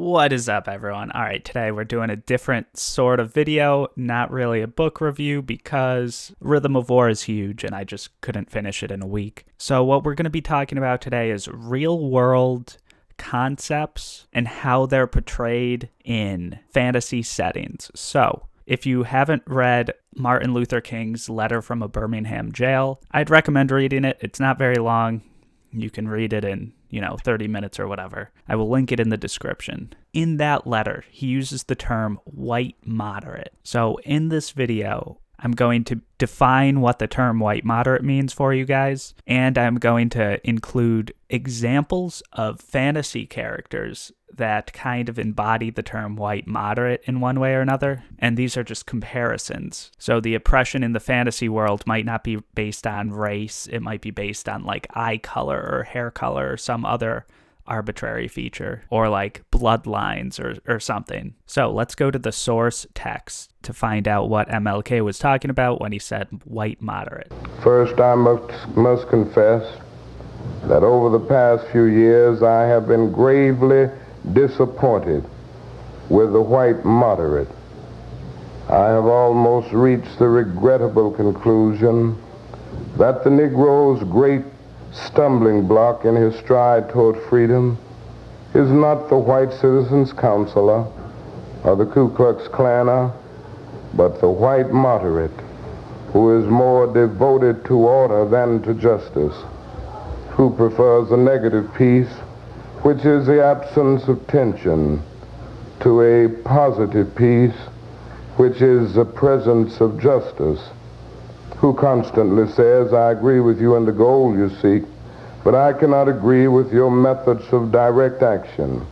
What is up, everyone? All right, today we're doing a different sort of video, not really a book review because Rhythm of War is huge and I just couldn't finish it in a week. So what we're going to be talking about today is real-world concepts and how they're portrayed in fantasy settings. So if you haven't read Martin Luther King's Letter from a Birmingham Jail, I'd recommend reading it. It's not very long. You can read it in 30 minutes or whatever. I will link it in the description. In that letter, he uses the term white moderate. So in this video, I'm going to define what the term white moderate means for you guys, and I'm going to include examples of fantasy characters that kind of embody the term white moderate in one way or another, and these are just comparisons. So the oppression in the fantasy world might not be based on race, it might be based on like eye color or hair color or some other arbitrary feature, or like bloodlines or something. So let's go to the source text to find out what MLK was talking about when he said white moderate. First, I must confess that over the past few years I have been gravely disappointed with the white moderate. I have almost reached the regrettable conclusion that the Negro's great stumbling block in his stride toward freedom is not the white citizens' counselor or the Ku Klux Klaner, but the white moderate who is more devoted to order than to justice, who prefers a negative peace, which is the absence of tension, to a positive peace, which is the presence of justice, who constantly says, I agree with you in the goal you seek, but I cannot agree with your methods of direct action,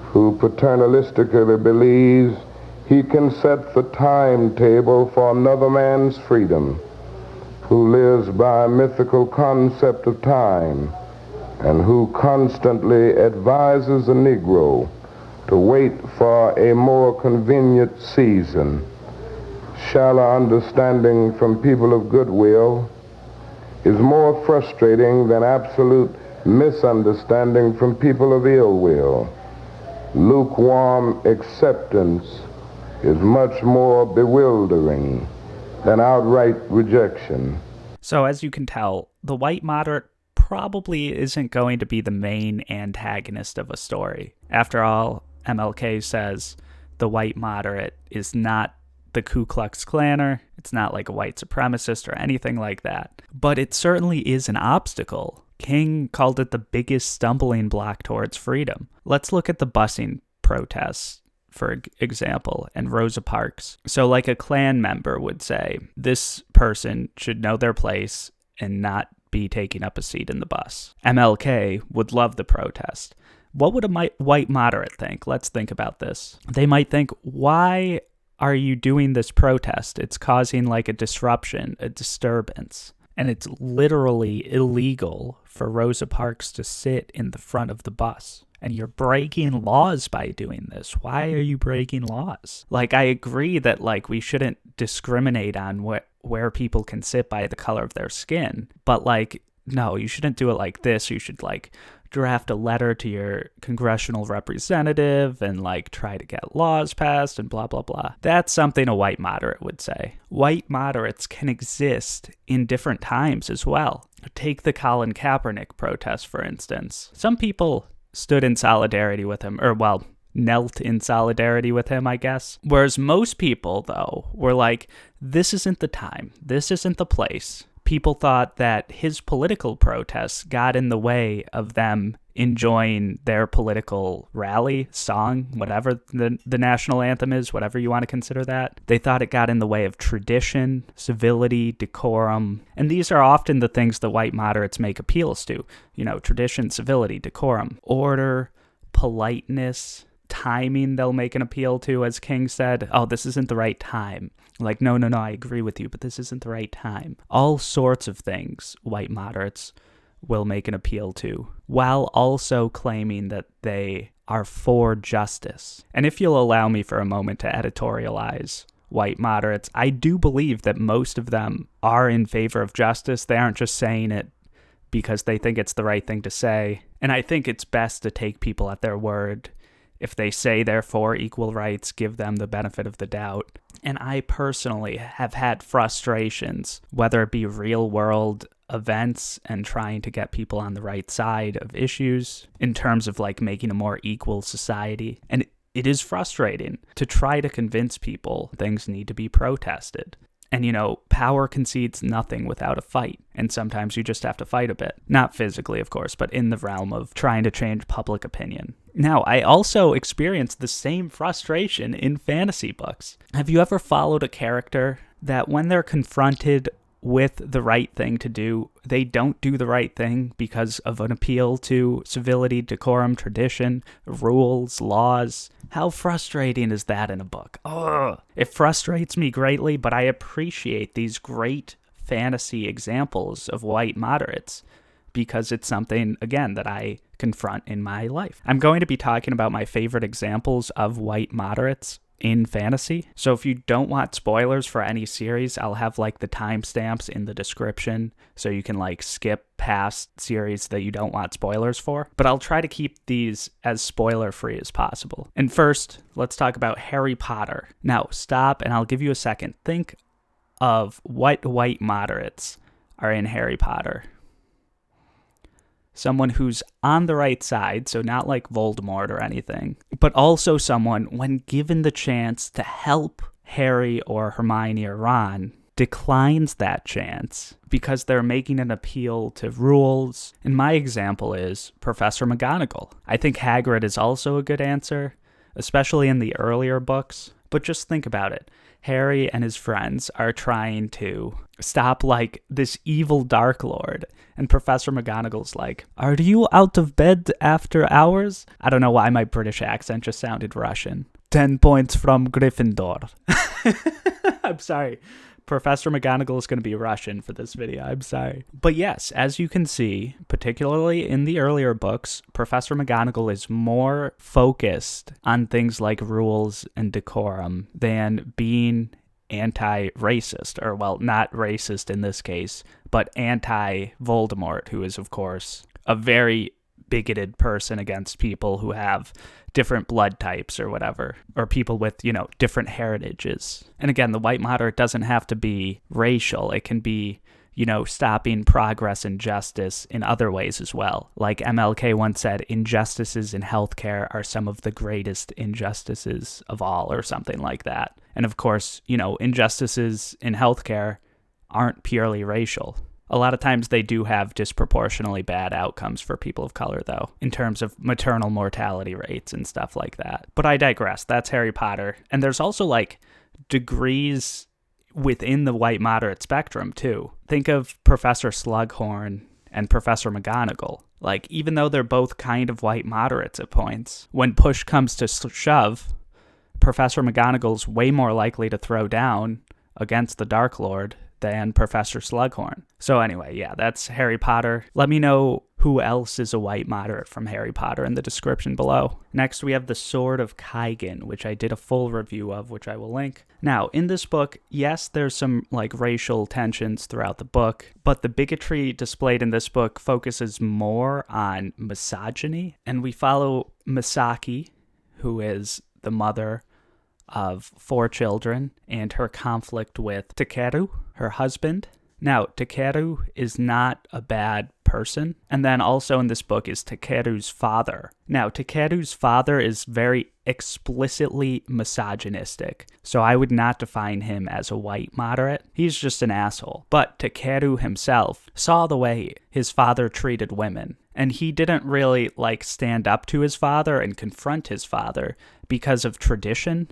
who paternalistically believes he can set the timetable for another man's freedom, who lives by a mythical concept of time, and who constantly advises the Negro to wait for a more convenient season. Shallow understanding from people of goodwill is more frustrating than absolute misunderstanding from people of ill will. Lukewarm acceptance is much more bewildering than outright rejection. So as you can tell, the white moderate probably isn't going to be the main antagonist of a story. After all, MLK says the white moderate is not the Ku Klux Klaner, it's not like a white supremacist or anything like that. But it certainly is an obstacle. King called it the biggest stumbling block towards freedom. Let's look at the busing protests, for example, and Rosa Parks. So like a Klan member would say, this person should know their place and not be taking up a seat in the bus. MLK would love the protest. What would a white moderate think? Let's think about this. They might think, why are you doing this protest? It's causing like a disruption, a disturbance. And it's literally illegal for Rosa Parks to sit in the front of the bus. And you're breaking laws by doing this. Why are you breaking laws? Like, I agree that like we shouldn't discriminate on where people can sit by the color of their skin. But like, no, you shouldn't do it like this. You should like draft a letter to your congressional representative and like try to get laws passed and blah, blah, blah. That's something a white moderate would say. White moderates can exist in different times as well. Take the Colin Kaepernick protest, for instance. Some people stood in solidarity with him, or well, knelt in solidarity with him, I guess. Whereas most people, though, were like, this isn't the time. This isn't the place. People thought that his political protests got in the way of them enjoying their political rally, song, whatever the national anthem is, whatever you want to consider that. They thought it got in the way of tradition, civility, decorum. And these are often the things the white moderates make appeals to. Tradition, civility, decorum, order, politeness, timing they'll make an appeal to, as King said, oh, this isn't the right time. Like, no, I agree with you, but this isn't the right time. All sorts of things white moderates will make an appeal to, while also claiming that they are for justice. And if you'll allow me for a moment to editorialize white moderates, I do believe that most of them are in favor of justice. They aren't just saying it because they think it's the right thing to say. And I think it's best to take people at their word If they say they're for equal rights, give them the benefit of the doubt. And I personally have had frustrations, whether it be real world events and trying to get people on the right side of issues in terms of like making a more equal society. And it is frustrating to try to convince people things need to be protested. And, you know, power concedes nothing without a fight. And sometimes you just have to fight a bit. Not physically, of course, but in the realm of trying to change public opinion. Now, I also experienced the same frustration in fantasy books. Have you ever followed a character that when they're confronted with the right thing to do, they don't do the right thing because of an appeal to civility, decorum, tradition, rules, laws? How frustrating is that in a book? Ugh. It frustrates me greatly, but I appreciate these great fantasy examples of white moderates because it's something, again, that I confront in my life. I'm going to be talking about my favorite examples of white moderates in fantasy. So if you don't want spoilers for any series, I'll have like the timestamps in the description so you can like skip past series that you don't want spoilers for. But I'll try to keep these as spoiler free as possible. And first, let's talk about Harry Potter. Now, stop and I'll give you a second. Think of what white moderates are in Harry Potter. Someone who's on the right side, so not like Voldemort or anything, but also someone, when given the chance to help Harry or Hermione or Ron, declines that chance because they're making an appeal to rules. And my example is Professor McGonagall. I think Hagrid is also a good answer, especially in the earlier books. But just think about it. Harry and his friends are trying to stop like this evil Dark Lord. And Professor McGonagall's like, "Are you out of bed after hours?" I don't know why my British accent just sounded Russian. 10 points from Gryffindor. I'm sorry. Professor McGonagall is going to be Russian for this video. I'm sorry. But yes, as you can see, particularly in the earlier books, Professor McGonagall is more focused on things like rules and decorum than being anti-racist, or well, not racist in this case, but anti-Voldemort, who is, of course, a very bigoted person against people who have different blood types or whatever, or people with, you know, different heritages. And again, the white moderate doesn't have to be racial. It can be, you know, stopping progress and justice in other ways as well. Like MLK once said, injustices in healthcare are some of the greatest injustices of all, or something like that. And of course, you know, injustices in healthcare aren't purely racial. A lot of times they do have disproportionately bad outcomes for people of color, though, in terms of maternal mortality rates and stuff like that. But I digress. That's Harry Potter. And there's also, like, degrees within the white moderate spectrum, too. Think of Professor Slughorn and Professor McGonagall. Like, even though they're both kind of white moderates at points, when push comes to shove, Professor McGonagall's way more likely to throw down against the Dark Lord than Professor Slughorn. So anyway, yeah, that's Harry Potter. Let me know who else is a white moderate from Harry Potter in the description below. Next, we have the Sword of Kaigen, which I did a full review of, which I will link. Now, in this book, yes, there's some like racial tensions throughout the book, but the bigotry displayed in this book focuses more on misogyny, and we follow Misaki, who is the mother of 4 children, and her conflict with Takeru, her husband. Now, Takeru is not a bad person. And then also in this book is Takeru's father. Now, Takeru's father is very explicitly misogynistic, so I would not define him as a white moderate. He's just an asshole. But Takeru himself saw the way his father treated women, and he didn't really like stand up to his father and confront his father because of tradition.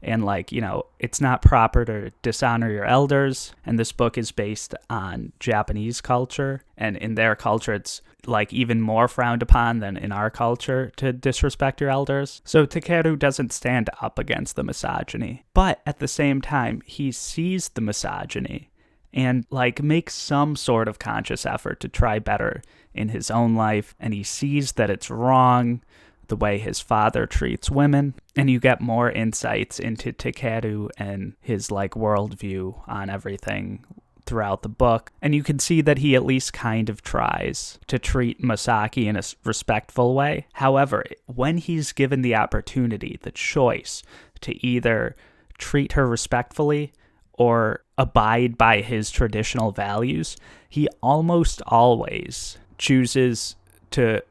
And like, you know, it's not proper to dishonor your elders. And this book is based on Japanese culture. And in their culture, it's like even more frowned upon than in our culture to disrespect your elders. So Takeru doesn't stand up against the misogyny. But at the same time, he sees the misogyny and like makes some sort of conscious effort to try better in his own life. And he sees that it's wrong the way his father treats women, and you get more insights into Takeru and his like worldview on everything throughout the book, and you can see that he at least kind of tries to treat Masaki in a respectful way. However, when he's given the opportunity, the choice to either treat her respectfully or abide by his traditional values, he almost always chooses to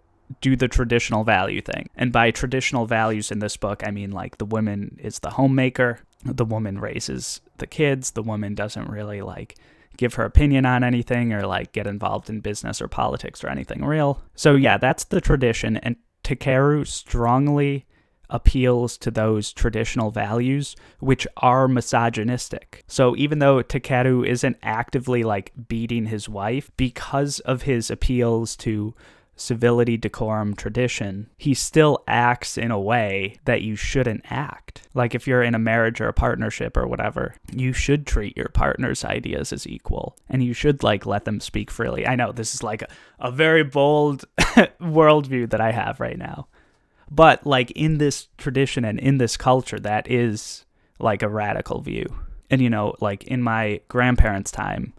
do the traditional value thing. And by traditional values in this book, I mean like the woman is the homemaker, the woman raises the kids, the woman doesn't really like give her opinion on anything or like get involved in business or politics or anything real. So yeah, that's the tradition, and Takeru strongly appeals to those traditional values, which are misogynistic. So even though Takeru isn't actively like beating his wife, because of his appeals to civility, decorum, tradition, he still acts in a way that you shouldn't act. Like if you're in a marriage or a partnership or whatever, you should treat your partner's ideas as equal, and you should like let them speak freely. I know this is like a very bold worldview that I have right now, but like in this tradition and in this culture, that is like a radical view. And you know, like in my grandparents' time,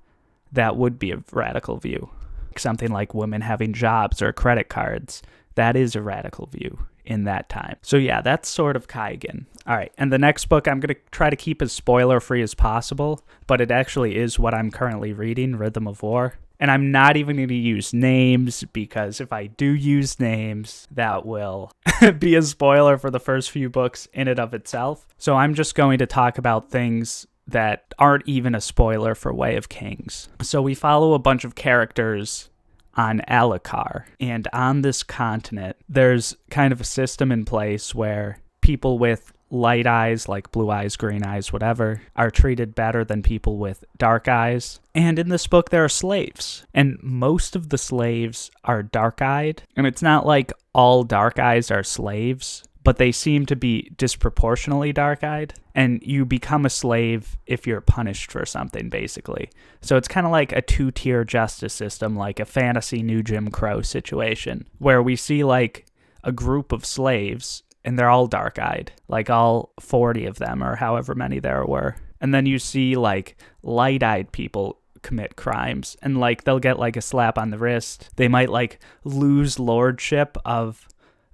that would be a radical view. Something like women having jobs or credit cards, that is a radical view in that time. So yeah, that's sort of Kaigen. All right, and the next book I'm going to try to keep as spoiler-free as possible, but it actually is what I'm currently reading, Rhythm of War. And I'm not even going to use names, because if I do use names, that will be a spoiler for the first few books in and of itself. So I'm just going to talk about things that aren't even a spoiler for Way of Kings. So we follow a bunch of characters on Alakar, and on this continent, there's kind of a system in place where people with light eyes, like blue eyes, green eyes, whatever, are treated better than people with dark eyes. And in this book, there are slaves, and most of the slaves are dark-eyed, and it's not like all dark eyes are slaves, but they seem to be disproportionately dark-eyed, and you become a slave if you're punished for something, basically. So it's kind of like a two-tier justice system, like a fantasy New Jim Crow situation, where we see like a group of slaves, and they're all dark-eyed, like all 40 of them, or however many there were. And then you see like light-eyed people commit crimes, and like they'll get like a slap on the wrist. They might like lose lordship of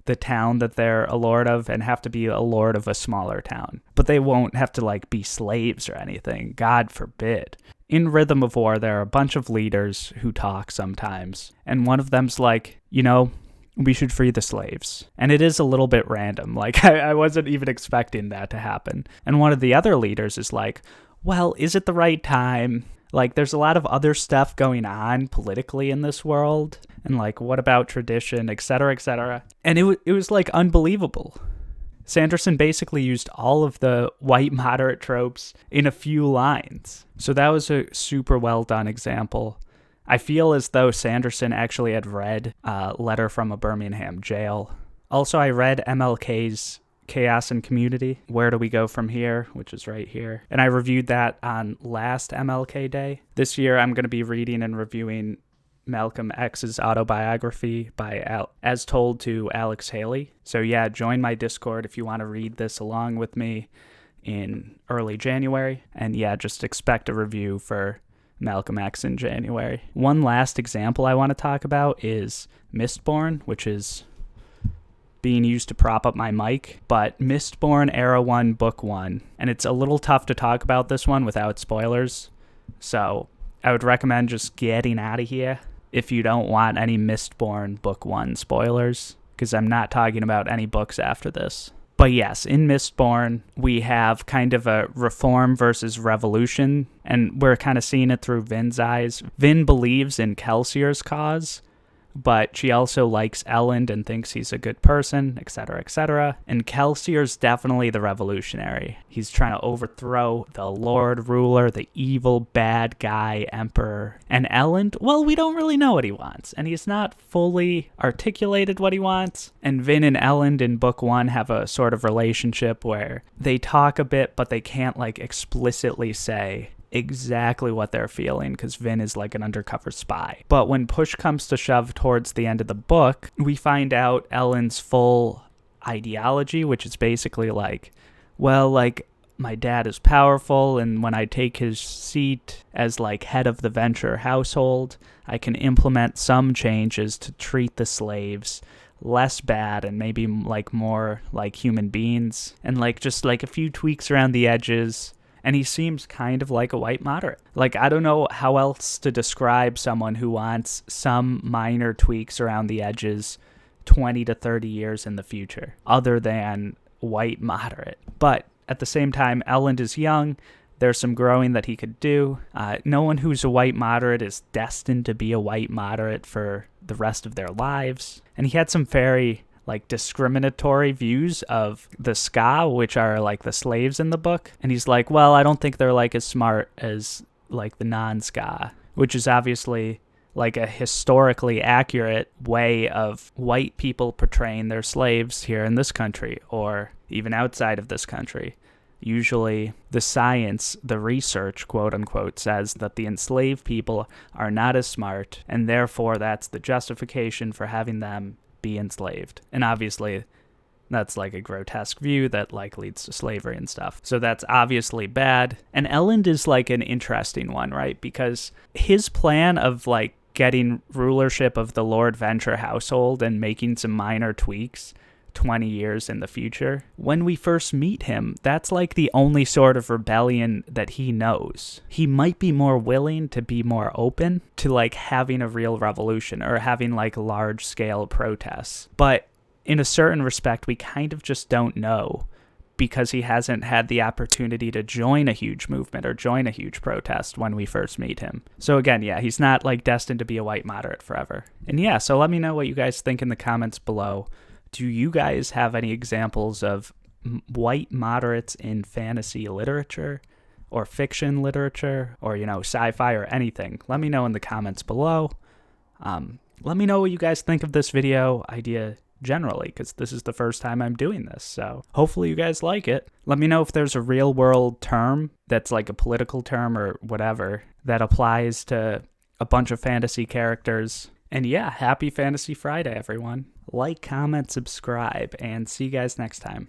the town that they're a lord of and have to be a lord of a smaller town. But they won't have to like be slaves or anything. God forbid. In Rhythm of War, there are a bunch of leaders who talk sometimes. And one of them's like, you know, we should free the slaves. And it is a little bit random. Like, I wasn't even expecting that to happen. And one of the other leaders is like, well, is it the right time? Like, there's a lot of other stuff going on politically in this world. And, like, what about tradition, et cetera, et cetera. And it was like, unbelievable. Sanderson basically used all of the white moderate tropes in a few lines. So that was a super well done example. I feel as though Sanderson actually had read Letter from a Birmingham Jail. Also, I read MLKs Chaos and Community, Where Do We Go From Here, which is right here. And I reviewed that on last MLK Day. This year, I'm going to be reading and reviewing Malcolm X's autobiography by As Told to Alex Haley. So yeah, join my Discord if you want to read this along with me in early January. And yeah, just expect a review for Malcolm X in January. One last example I want to talk about is Mistborn, which is being used to prop up my mic, but Mistborn Era 1 Book 1, and it's a little tough to talk about this one without spoilers, so I would recommend just getting out of here if you don't want any Mistborn Book 1 spoilers, because I'm not talking about any books after this. But yes, in Mistborn, we have kind of a reform versus revolution, and we're kind of seeing it through Vin's eyes. Vin believes in Kelsier's cause, but she also likes Elend and thinks he's a good person, etc., etc. And Kelsier's definitely the revolutionary. He's trying to overthrow the Lord Ruler, the evil bad guy Emperor. And Elend, well, we don't really know what he wants, and he's not fully articulated what he wants. And Vin and Elend in Book 1 have a sort of relationship where they talk a bit, but they can't like explicitly say exactly what they're feeling, because Vin is like an undercover spy. But when push comes to shove towards the end of the book, we find out Elend's full ideology, which is basically like, well, like, my dad is powerful, and when I take his seat as like head of the Venture household, I can implement some changes to treat the slaves less bad and maybe like more like human beings, and like just like a few tweaks around the edges. And he seems kind of like a white moderate. Like, I don't know how else to describe someone who wants some minor tweaks around the edges 20 to 30 years in the future, other than white moderate. But at the same time, Elend is young. There's some growing that he could do. No one who's a white moderate is destined to be a white moderate for the rest of their lives. And he had some very like discriminatory views of the ska, which are like the slaves in the book. And he's like, well, I don't think they're like as smart as like the non-ska, which is obviously like a historically accurate way of white people portraying their slaves here in this country or even outside of this country. Usually the science, the research, quote unquote, says that the enslaved people are not as smart, and therefore that's the justification for having them be enslaved. And obviously that's like a grotesque view that like leads to slavery and stuff. So that's obviously bad. And Elend is like an interesting one, right? Because his plan of like getting rulership of the Lord Venture household and making some minor tweaks 20 years in the future, when we first meet him, that's like the only sort of rebellion that he knows. He might be more willing to be more open to like having a real revolution or having like large scale protests. But in a certain respect, we kind of just don't know, because he hasn't had the opportunity to join a huge movement or join a huge protest when we first meet him. So again, yeah, he's not like destined to be a white moderate forever. And yeah, so let me know what you guys think in the comments below. Do you guys have any examples of white moderates in fantasy literature or fiction literature or, you know, sci-fi or anything? Let me know in the comments below. Let me know what you guys think of this video idea generally, because this is the first time I'm doing this. So hopefully you guys like it. Let me know if there's a real world term that's like a political term or whatever that applies to a bunch of fantasy characters. And yeah, happy Fantasy Friday, everyone. Like, comment, subscribe, and see you guys next time.